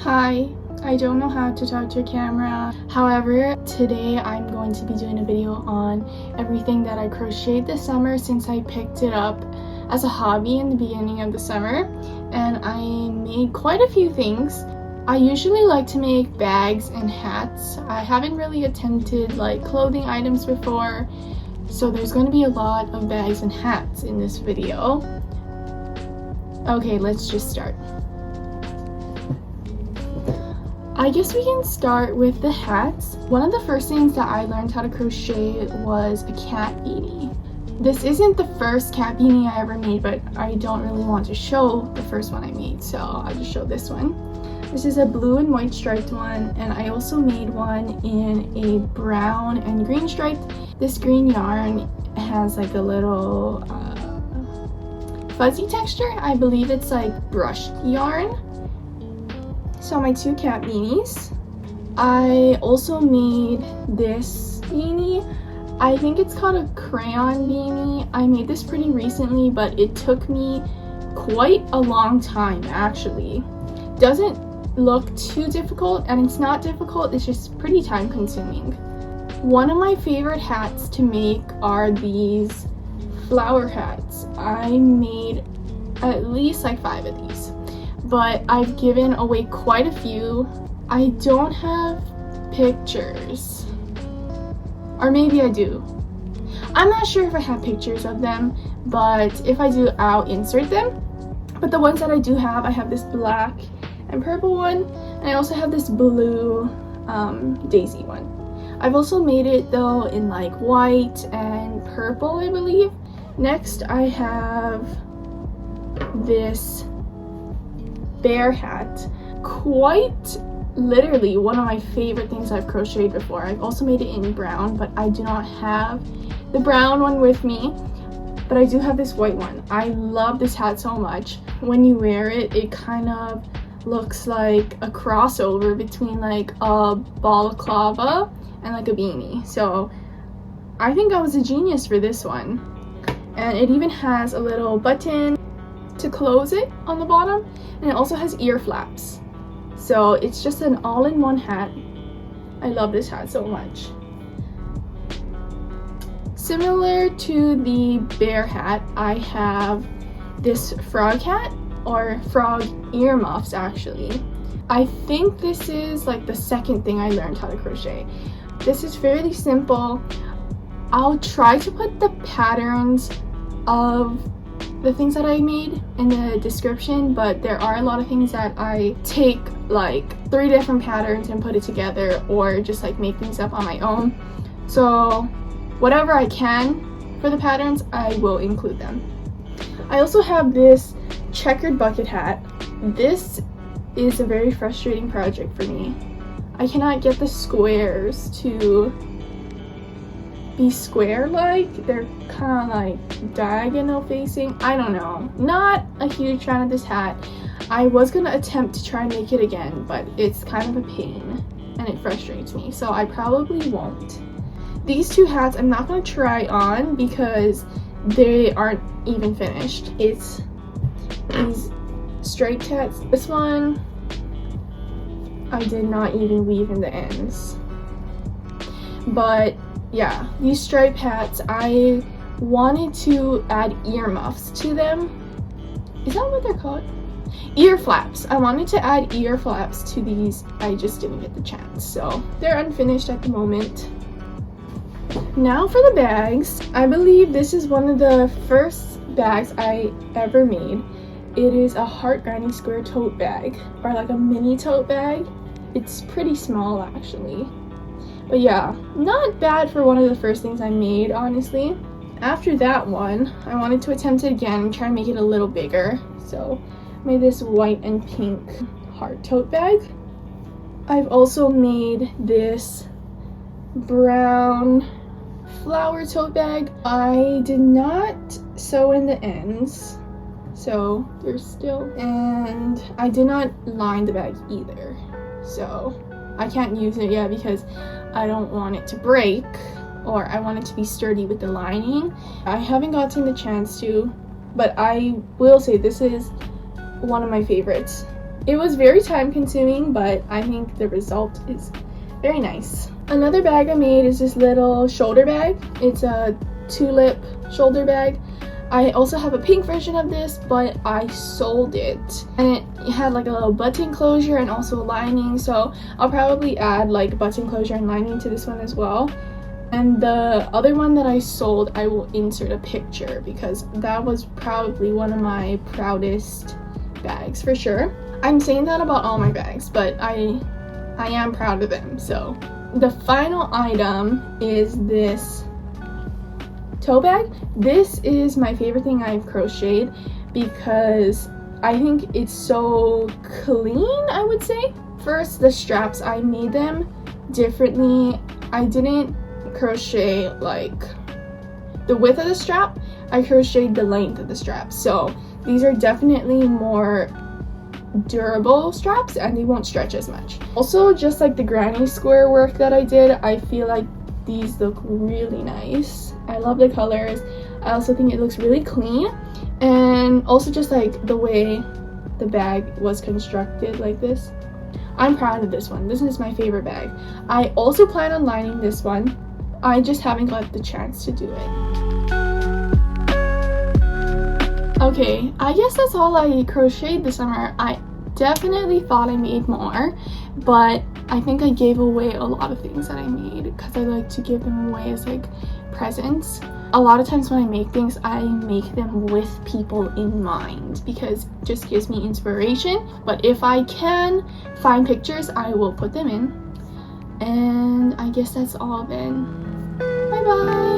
Hi, I don't know how to talk to a camera. However, today I'm going to be doing a video on everything that I crocheted this summer since I picked it up as a hobby in the beginning of the summer, and I made quite a few things. I usually like to make bags and hats. I haven't really attempted like clothing items before, so there's going to be a lot of bags and hats in this video. Okay, let's just start. I guess we can start with the hats. One of the first things that I learned how to crochet was a cat beanie. This isn't the first cat beanie I ever made, but I don't really want to show the first one I made, so I'll just show this one. This is a blue and white striped one, and I also made one in a brown and green stripe. This green yarn has like a little fuzzy texture. I believe it's like brushed yarn. So my two cat beanies. I also made this beanie. I think it's called a crayon beanie. I made this pretty recently, but it took me quite a long time actually. Doesn't look too difficult, and it's not difficult, it's just pretty time consuming. One of my favorite hats to make are these flower hats. I made at least like 5 of these, but I've given away quite a few. I don't have pictures, or maybe I do. I'm not sure if I have pictures of them, but if I do, I'll insert them. But the ones that I do have, I have this black and purple one, and I also have this blue daisy one. I've also made it though in like white and purple, I believe. Next I have this bear hat. Quite literally one of my favorite things I've crocheted before. I've also made it in brown, but I do not have the brown one with me, but I do have this white one. I love this hat so much. When you wear it, it kind of looks like a crossover between like a balaclava and like a beanie. So I think I was a genius for this one. And it even has a little button to close it on the bottom, and it also has ear flaps. So it's just an all-in-one hat. I love this hat so much. Similar to the bear hat, I have this frog hat, or frog earmuffs actually. I think this is like the second thing I learned how to crochet. This is fairly simple. I'll try to put the patterns of the things that I made in the description, but there are a lot of things that I take like 3 different patterns and put it together, or just like make things up on my own. So whatever I can for the patterns, I will include them. I also have this checkered bucket hat. This is a very frustrating project for me. I cannot get the squares to be square-like. They're kind of like diagonal facing. I don't know. Not a huge fan of this hat. I was gonna attempt to try and make it again, but it's kind of a pain and it frustrates me, so I probably won't. These two hats I'm not gonna try on because they aren't even finished. It's these striped hats. This one I did not even weave in the ends, but yeah, these striped hats, I wanted to add earmuffs to them. Is that what they're called? Ear flaps. I wanted to add ear flaps to these. I just didn't get the chance, so they're unfinished at the moment. Now for the bags. I believe this is one of the first bags I ever made. It is a heart granny square tote bag, or like a mini tote bag. It's pretty small actually. But yeah, not bad for one of the first things I made, honestly. After that one, I wanted to attempt it again and try and make it a little bigger. So I made this white and pink heart tote bag. I've also made this brown flower tote bag. I did not sew in the ends, so they're still, and I did not line the bag either. So I can't use it yet because I don't want it to break, or I want it to be sturdy with the lining. I haven't gotten the chance to, but I will say this is one of my favorites. It was very time consuming, but I think the result is very nice. Another bag I made is this little shoulder bag. It's a tulip shoulder bag. I also have a pink version of this, but I sold it, and it had like a little button closure and also a lining, so I'll probably add like button closure and lining to this one as well. And the other one that I sold, I will insert a picture because that was probably one of my proudest bags for sure. I'm saying that about all my bags, but I am proud of them. So the final item is this tote bag. This is my favorite thing I've crocheted because I think it's so clean, I would say. First, the straps, I made them differently. I didn't crochet like the width of the strap, I crocheted the length of the strap. So these are definitely more durable straps and they won't stretch as much. Also, just like the granny square work that I did, I feel like these look really nice. I love the colors. I also think it looks really clean, and also just like the way the bag was constructed like this. I'm proud of this one. This is my favorite bag. I also plan on lining this one. I just haven't got the chance to do it. Okay, I guess that's all I crocheted this summer. I definitely thought I made more, but I think I gave away a lot of things that I made because I like to give them away as like presents. A lot of times when I make things, I make them with people in mind because it just gives me inspiration. But if I can find pictures, I will put them in. And I guess that's all then. Bye bye!